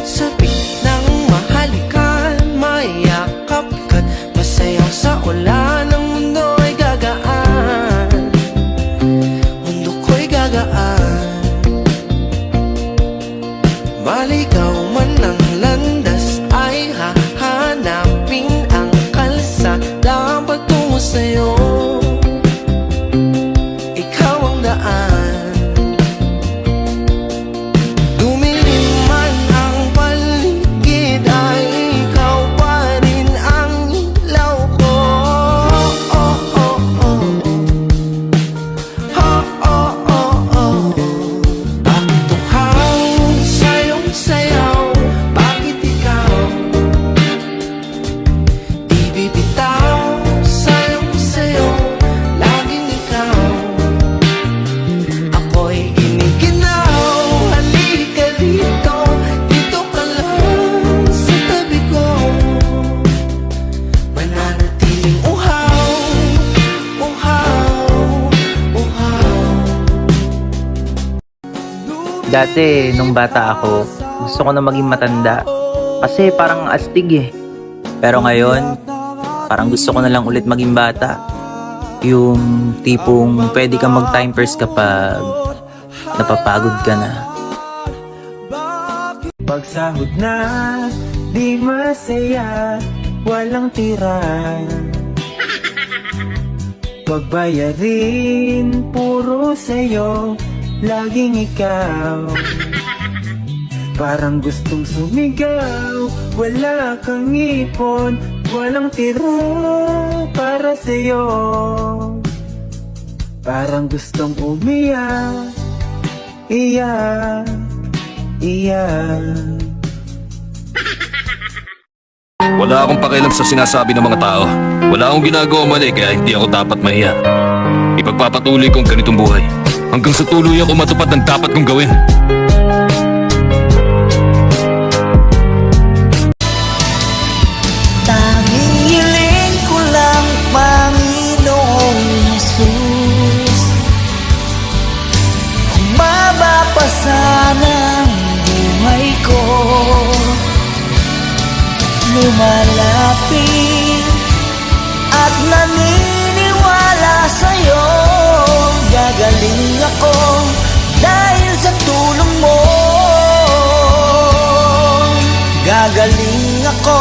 Sabik ng mahalikan, mayakap ka't masayang sa ulan. Ang mundo ay gagaan, mundo ko'y gagaan. Maligaw man ang landas, ay hahanapin ang kalsada patungo sa'yo. Ikaw ang daan. Dumilim man ang paligid, ay ikaw pa rin ang ilaw ko. Oh, oh, oh. Oh, oh, oh, oh. Bakit tuhaw sa'yong sayaw? Bakit ikaw di bibitaw? Sa'yong sayo, laging ikaw. Ako'y giniginaw. Halika dito, dito ka lang sa tabi ko. Mananatiling uhaw, uhaw, uhaw. Dati, nung bata ako, gusto ko na maging matanda. Kasi parang astig eh. Pero ngayon, parang gusto ko na lang ulit maging bata. Yung tipong pwede kang mag-timepers kapag napapagod ka na. Pagsahod na, di masaya, walang tira. Pagbayarin, puro sa'yo, laging ikaw. Parang gustong sumigaw, wala kang ipon, walang tira para sa'yo. Parang gustong umiyak, iyak, iyak. Wala akong pakialam sa sinasabi ng mga tao. Wala akong ginagawa mali kaya hindi ako dapat mahiya. Ipagpapatuloy kong ganitong buhay hanggang sa tuluyan ko matupad ng dapat kong gawin. Tanging hiling ko lang, Panginoong Jesus, kung mabapasa ng buhay ko, lumalapit at naniniwala sa'yo. Gagaling ako dahil sa tulong mo. Gagaling ako